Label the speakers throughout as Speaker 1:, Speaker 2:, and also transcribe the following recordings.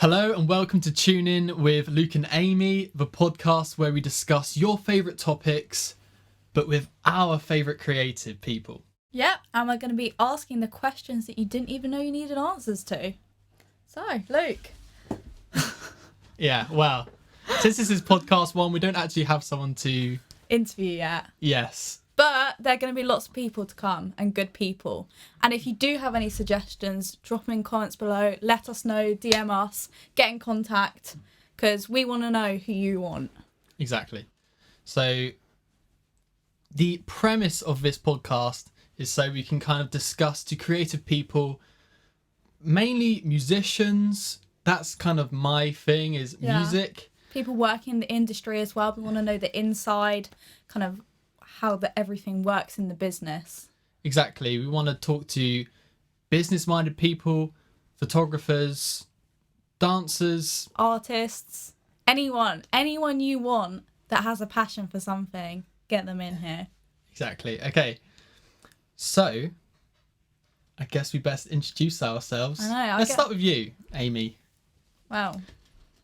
Speaker 1: Hello and welcome to Tune In with Luc and Amy, the podcast where we discuss your favourite topics, but with our favourite creative people.
Speaker 2: Yep, and we're going to be asking the questions that you didn't even know you needed answers to. So, Luke.
Speaker 1: Yeah, well, since this is podcast one, we don't actually have someone to...
Speaker 2: Interview yet.
Speaker 1: Yes.
Speaker 2: But there are going to be lots of people to come and good people. And if you do have any suggestions, drop them in comments below. Let us know, DM us, get in contact, because we want to know who you want.
Speaker 1: Exactly. So the premise of this podcast is so we can kind of discuss to creative people, mainly musicians. That's kind of my thing, is music.
Speaker 2: People working in the industry as well. We want to know the inside, kind of how everything works in the business.
Speaker 1: Exactly. We want to talk to business-minded people, photographers, dancers,
Speaker 2: artists, anyone you want that has a passion for something, get them in here.
Speaker 1: Exactly. Okay. So, I guess we best introduce ourselves.
Speaker 2: I know.
Speaker 1: Let's start with you, Amy.
Speaker 2: Well,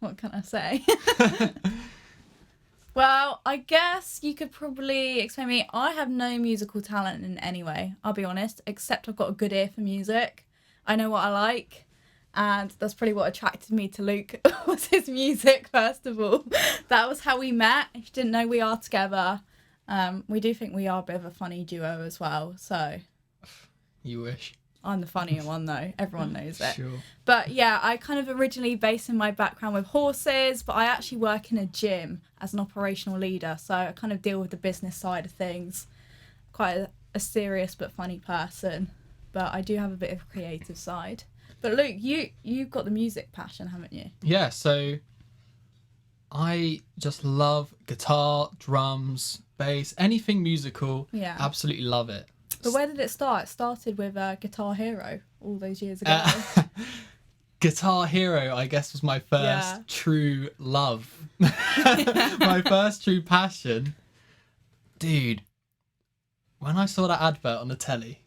Speaker 2: what can I say? Well, I guess you could probably explain me. I have no musical talent in any way, I'll be honest, except I've got a good ear for music. I know what I like, and that's probably what attracted me to Luke, was his music, first of all. That was how we met. If you didn't know, we are together. We do think we are a bit of a funny duo as well, so...
Speaker 1: You wish.
Speaker 2: I'm the funnier one, though. Everyone knows it.
Speaker 1: Sure.
Speaker 2: But yeah, I kind of originally based in my background with horses, but I actually work in a gym as an operational leader. So I kind of deal with the business side of things. Quite a serious but funny person. But I do have a bit of a creative side. But Luke, you've got the music passion, haven't you?
Speaker 1: Yeah, so I just love guitar, drums, bass, anything musical.
Speaker 2: Yeah.
Speaker 1: Absolutely love it.
Speaker 2: But where did it start? It started with Guitar Hero all those years ago.
Speaker 1: Guitar Hero, I guess, was my first true love. My first true passion. Dude, when I saw that advert on the telly,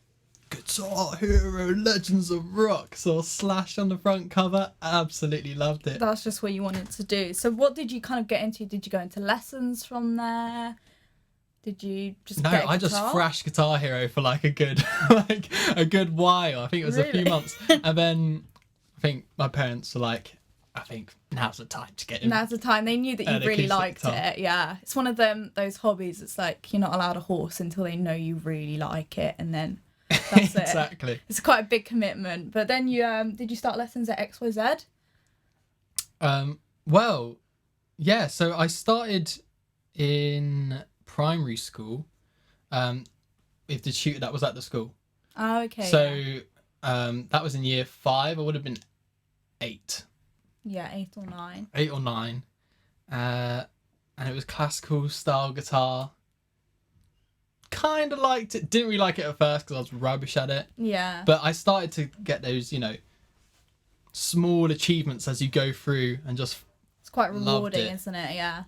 Speaker 1: Guitar Hero Legends of Rock, saw Slash on the front cover, absolutely loved it.
Speaker 2: That's just what you wanted to do. So what did you kind of get into? Did you go into lessons from there? Did you just
Speaker 1: No,
Speaker 2: get a
Speaker 1: I just
Speaker 2: guitar?
Speaker 1: thrashed Guitar Hero for like a good while. I think it was a few
Speaker 2: Really?
Speaker 1: months. And then I think my parents were like, I think now's the time to get him.
Speaker 2: Now's the time. They knew that you
Speaker 1: An
Speaker 2: really
Speaker 1: acoustic
Speaker 2: liked
Speaker 1: guitar.
Speaker 2: it. Yeah. It's one of those hobbies. It's like you're not allowed a horse until they know you really like it, and then that's it.
Speaker 1: Exactly.
Speaker 2: It's quite a big commitment. But then you did you start lessons at XYZ?
Speaker 1: Well, yeah, so I started in primary school with the tutor that was at the school.
Speaker 2: Oh, okay.
Speaker 1: So that was in year 5. I would have been 8.
Speaker 2: Yeah, 8 or 9.
Speaker 1: 8 or 9. And it was classical style guitar. Kind of liked it. Didn't really like it at first because I was rubbish at it.
Speaker 2: Yeah.
Speaker 1: But I started to get those, small achievements as you go through and just
Speaker 2: It's quite
Speaker 1: loved
Speaker 2: rewarding,
Speaker 1: it.
Speaker 2: isn't it? Yeah.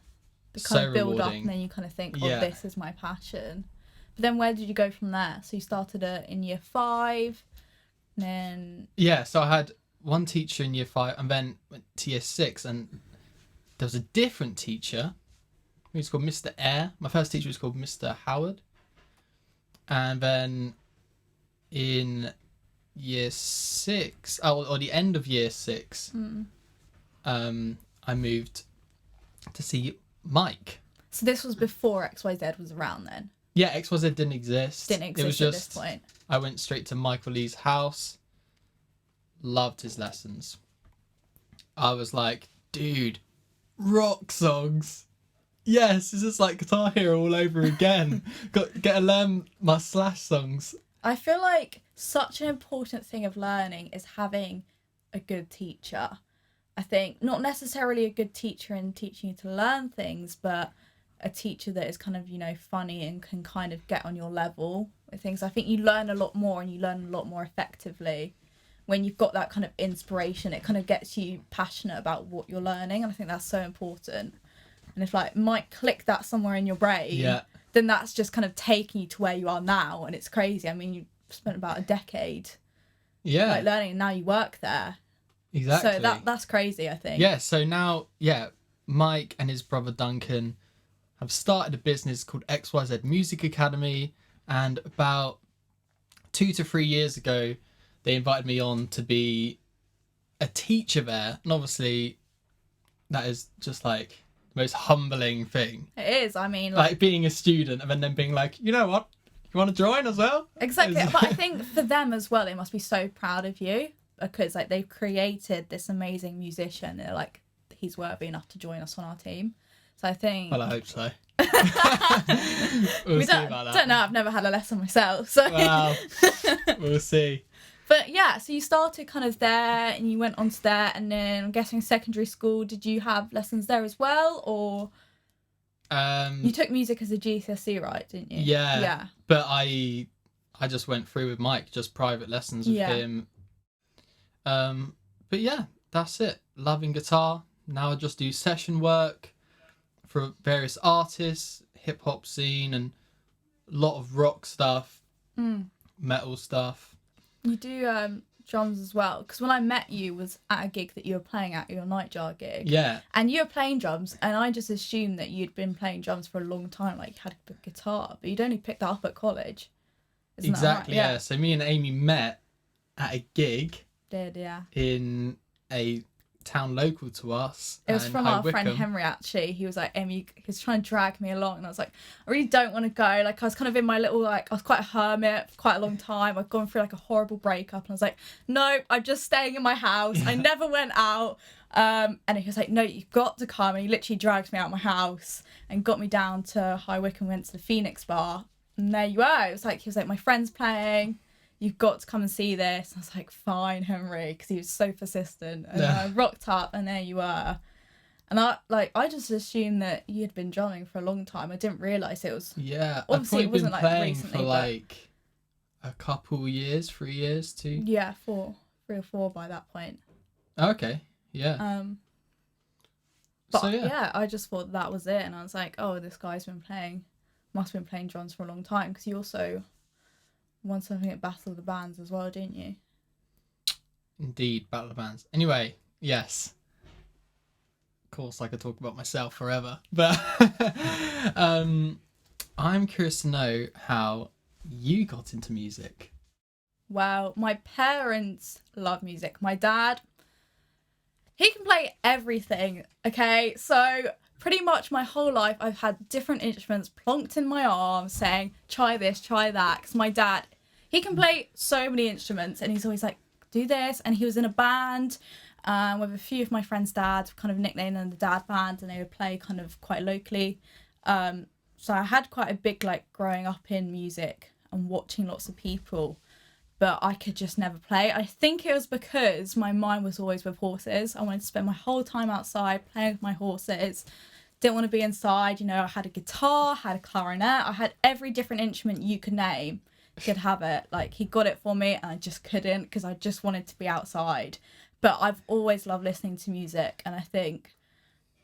Speaker 2: They
Speaker 1: So
Speaker 2: kind of build up
Speaker 1: rewarding.
Speaker 2: and then you kind of think,
Speaker 1: Yeah.
Speaker 2: this is my passion. But then where did you go from there? So you started in year 5, and then...
Speaker 1: Yeah, so I had one teacher in year 5 and then went to year 6, and there was a different teacher. He was called Mr. Eyre. My first teacher was called Mr. Howard. And then in year 6, or the end of year 6, I moved to see Mike.
Speaker 2: So this was before XYZ was around then?
Speaker 1: Yeah, XYZ didn't exist.
Speaker 2: Didn't exist
Speaker 1: It was
Speaker 2: at
Speaker 1: just,
Speaker 2: this point.
Speaker 1: I went straight to Michael Lee's house. Loved his lessons. I was like, dude, rock songs. Yes, it's just like Guitar Hero all over again. Get to learn my Slash songs.
Speaker 2: I feel like such an important thing of learning is having a good teacher. I think not necessarily a good teacher in teaching you to learn things, but a teacher that is kind of, funny and can kind of get on your level with things. I think you learn a lot more and you learn a lot more effectively when you've got that kind of inspiration. It kind of gets you passionate about what you're learning, and I think that's so important. And if might click that somewhere in your brain, then that's just kind of taking you to where you are now, and it's crazy. I mean, you spent about a decade learning, and now you work there.
Speaker 1: Exactly.
Speaker 2: So that's crazy, I think.
Speaker 1: Yeah, so now, Mike and his brother Duncan have started a business called XYZ Music Academy, and about 2 to 3 years ago, they invited me on to be a teacher there, and obviously that is just like the most humbling thing.
Speaker 2: It is. I mean,
Speaker 1: Like being a student and then being like, you know what, you want to join as well?
Speaker 2: exactly. But I think for them as well, they must be so proud of you, because like they've created this amazing musician. They're like, he's worthy enough to join us on our team. So I think.
Speaker 1: Well, I hope so.
Speaker 2: We don't know. I've never had a lesson myself, so.
Speaker 1: Well, we'll see.
Speaker 2: But yeah, so you started kind of there, and you went on to there, and then I'm guessing secondary school. Did you have lessons there as well, or you took music as a GCSE, right? Didn't you?
Speaker 1: Yeah.
Speaker 2: Yeah.
Speaker 1: But I just went through with Mike, just private lessons with him. But yeah, that's it. Loving guitar. Now I just do session work for various artists, hip hop scene, and a lot of rock stuff, metal stuff.
Speaker 2: You do drums as well, because when I met you was at a gig that you were playing at, your Nightjar gig.
Speaker 1: Yeah.
Speaker 2: And you were playing drums, and I just assumed that you'd been playing drums for a long time, like you had a guitar, but you'd only picked that up at college. Isn't
Speaker 1: Exactly,
Speaker 2: that right?
Speaker 1: yeah. So me and Amy met at a gig
Speaker 2: Yeah.
Speaker 1: in a town local to us.
Speaker 2: It was
Speaker 1: in
Speaker 2: from
Speaker 1: High
Speaker 2: our friend
Speaker 1: Wycombe.
Speaker 2: Henry, actually. He was like, Amy, he was trying to drag me along, and I was like, I really don't want to go. Like, I was kind of in my little, like, I was quite a hermit for quite a long time. I'd gone through like a horrible breakup, and I was like, no, I'm just staying in my house. I never went out. And he was like, no, you've got to come. And he literally dragged me out of my house and got me down to High Wycombe, went to the Phoenix bar, and there you are. It was like, he was like, my friend's playing. You've got to come and see this. And I was like, fine, Henry, because he was so persistent. And I rocked up, and there you were. And I just assumed that you had been drumming for a long time. I didn't realise it was.
Speaker 1: Yeah,
Speaker 2: Obviously,
Speaker 1: I've probably been playing
Speaker 2: recently,
Speaker 1: for like a couple years, 3 years too.
Speaker 2: Yeah, 3 or 4 by that point.
Speaker 1: Okay, yeah.
Speaker 2: But
Speaker 1: so
Speaker 2: I just thought that was it, and I was like, oh, this guy's must have been playing drums for a long time, because you also won something at Battle of the Bands as well, didn't you?
Speaker 1: Indeed, Battle of Bands. Anyway, yes. Of course, I could talk about myself forever, but I'm curious to know how you got into music.
Speaker 2: Well, my parents love music. My dad, he can play everything, okay? So pretty much my whole life I've had different instruments plonked in my arms saying, try this, try that. Because my dad, he can play so many instruments, and he's always like, do this. And he was in a band with a few of my friends' dads, kind of nicknamed them the Dad Band, and they would play kind of quite locally. So I had quite a big, like, growing up in music and watching lots of people, but I could just never play. I think it was because my mind was always with horses. I wanted to spend my whole time outside playing with my horses. Didn't want to be inside. You know, I had a guitar, had a clarinet, I had every different instrument you could name. Could have it. Like, he got it for me, and I just couldn't, because I just wanted to be outside. But I've always loved listening to music, and I think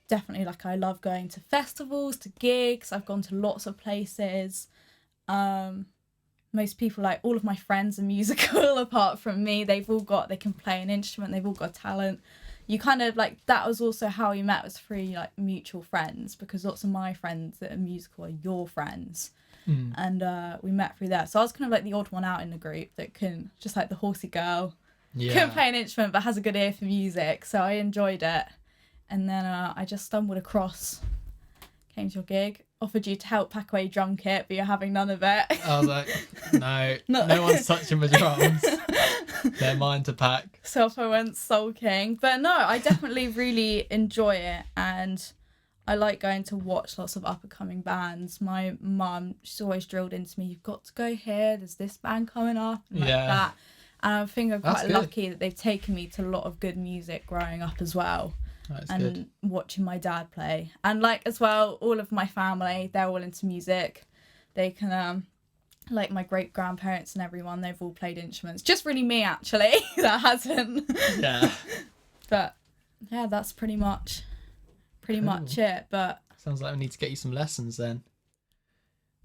Speaker 2: definitely, like, I love going to festivals, to gigs. I've gone to lots of places. Most people, like, all of my friends are musical apart from me. They can play an instrument, they've all got talent. You kind of, like, that was also how we met, was through, like, mutual friends, because lots of my friends that are musical are your friends. And we met through that. So I was kind of like the odd one out in the group that can, just like the horsey girl, couldn't play an instrument but has a good ear for music. So I enjoyed it. And then I just stumbled across, came to your gig, offered you to help pack away your drum kit, but you're having none of it.
Speaker 1: I was like, no one's touching my drums. They're mine to pack.
Speaker 2: So off I went sulking. But no, I definitely really enjoy it, and I like going to watch lots of up-and-coming bands. My mum, she's always drilled into me, you've got to go here, there's this band coming up, and like that. And I think I'm quite lucky that they've taken me to a lot of good music growing up as well.
Speaker 1: That's
Speaker 2: and
Speaker 1: good.
Speaker 2: Watching my dad play. And, like, as well, all of my family, they're all into music. They can, like, my great-grandparents and everyone, they've all played instruments. Just really me, actually, that hasn't.
Speaker 1: Yeah.
Speaker 2: But, yeah, that's pretty much it. But
Speaker 1: sounds like we need to get you some lessons then.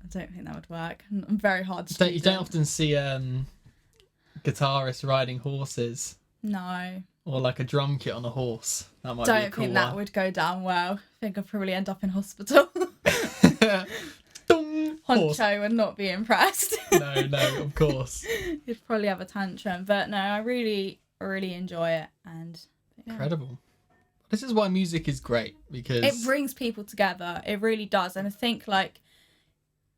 Speaker 2: I don't think that would work. I'm very hard to
Speaker 1: You don't often see guitarists riding horses.
Speaker 2: No.
Speaker 1: Or like a drum kit on a horse. That might be a
Speaker 2: Don't
Speaker 1: cool
Speaker 2: think that
Speaker 1: one.
Speaker 2: would go down well. I think I'd probably end up in hospital.
Speaker 1: Dong! Horse.
Speaker 2: Honcho would not be impressed.
Speaker 1: No, of course.
Speaker 2: He'd probably have a tantrum. But no, I really enjoy it. And yeah.
Speaker 1: Incredible. This is why music is great, because
Speaker 2: It brings people together. It really does. And I think, like,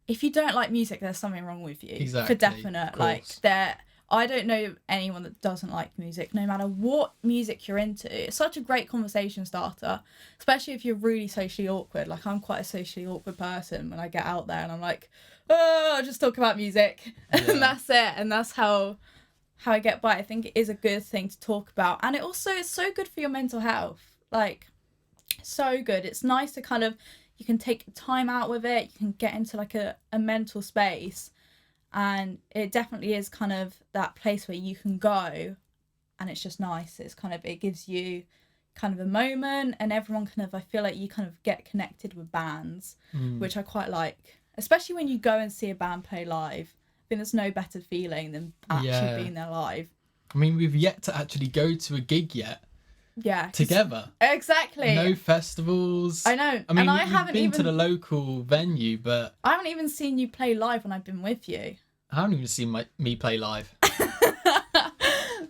Speaker 2: if you don't like music, there's something wrong with you.
Speaker 1: Exactly,
Speaker 2: For definite.
Speaker 1: of
Speaker 2: Like,
Speaker 1: course.
Speaker 2: I don't know anyone that doesn't like music, no matter what music you're into. It's such a great conversation starter, especially if you're really socially awkward. Like, I'm quite a socially awkward person when I get out there and I'm like, oh, I'll just talk about music.
Speaker 1: Yeah.
Speaker 2: And that's it. And that's how I get by. I think it is a good thing to talk about. And it also is so good for your mental health. Like, so good. It's nice to kind of, you can take time out with it. You can get into like a mental space. And it definitely is kind of that place where you can go and it's just nice. It's kind of, it gives you kind of a moment, and everyone kind of, I feel like you kind of get connected with bands, which I quite like, especially when you go and see a band play live. I think there's no better feeling than actually being there live.
Speaker 1: I mean, we've yet to actually go to a gig yet.
Speaker 2: Yeah.
Speaker 1: Together.
Speaker 2: Exactly.
Speaker 1: No festivals.
Speaker 2: I know.
Speaker 1: I mean,
Speaker 2: and I
Speaker 1: we've
Speaker 2: haven't
Speaker 1: been
Speaker 2: even
Speaker 1: to the local venue, but
Speaker 2: I haven't even seen you play live when I've been with you.
Speaker 1: I haven't even seen me play live.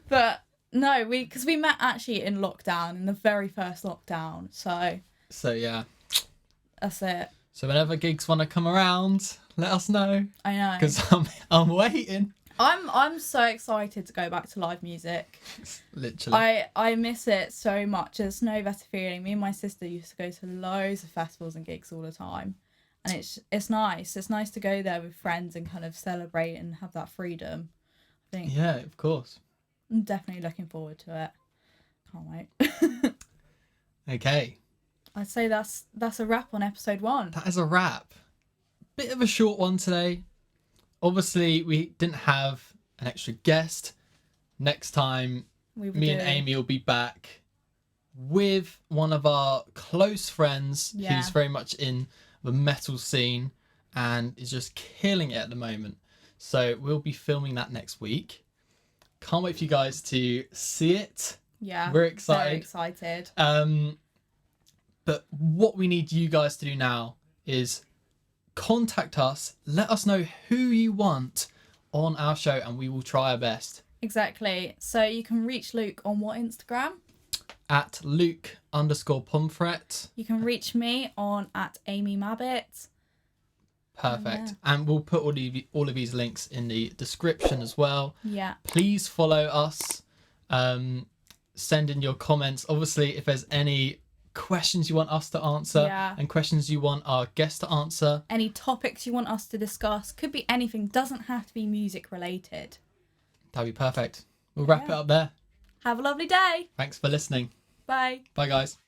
Speaker 2: But no, because we met actually in lockdown, in the very first lockdown. So
Speaker 1: Yeah.
Speaker 2: that's it.
Speaker 1: So whenever gigs want to come around, let us know,
Speaker 2: I know.
Speaker 1: because I'm waiting.
Speaker 2: I'm so excited to go back to live music.
Speaker 1: Literally.
Speaker 2: I miss it so much. There's no better feeling. Me and my sister used to go to loads of festivals and gigs all the time. And it's nice. It's nice to go there with friends and kind of celebrate and have that freedom. I think
Speaker 1: Yeah, of course.
Speaker 2: I'm definitely looking forward to it. Can't wait.
Speaker 1: Okay.
Speaker 2: I'd say that's a wrap on episode 1.
Speaker 1: That is a wrap. Bit of a short one today. Obviously, we didn't have an extra guest. Next time, me and Amy will be back with one of our close friends who's very much in the metal scene and is just killing it at the moment. So we'll be filming that next week. Can't wait for you guys to see it.
Speaker 2: Yeah.
Speaker 1: We're excited.
Speaker 2: Very excited.
Speaker 1: But what we need you guys to do now is contact us. Let us know who you want on our show and we will try our best.
Speaker 2: Exactly. So you can reach Luke on what Instagram?
Speaker 1: At Luke_Pomfret.
Speaker 2: You can reach me on at Amy Mabbit.
Speaker 1: Perfect.
Speaker 2: Yeah.
Speaker 1: And we'll put all of these links in the description as well.
Speaker 2: Yeah.
Speaker 1: Please follow us. Send in your comments. Obviously, if there's any questions you want us to answer and questions you want our guest to answer.
Speaker 2: Any topics you want us to discuss. Could be anything. Doesn't have to be music related.
Speaker 1: That'd be perfect. We'll wrap it up there.
Speaker 2: Have a lovely day.
Speaker 1: Thanks for listening.
Speaker 2: Bye.
Speaker 1: Bye, guys.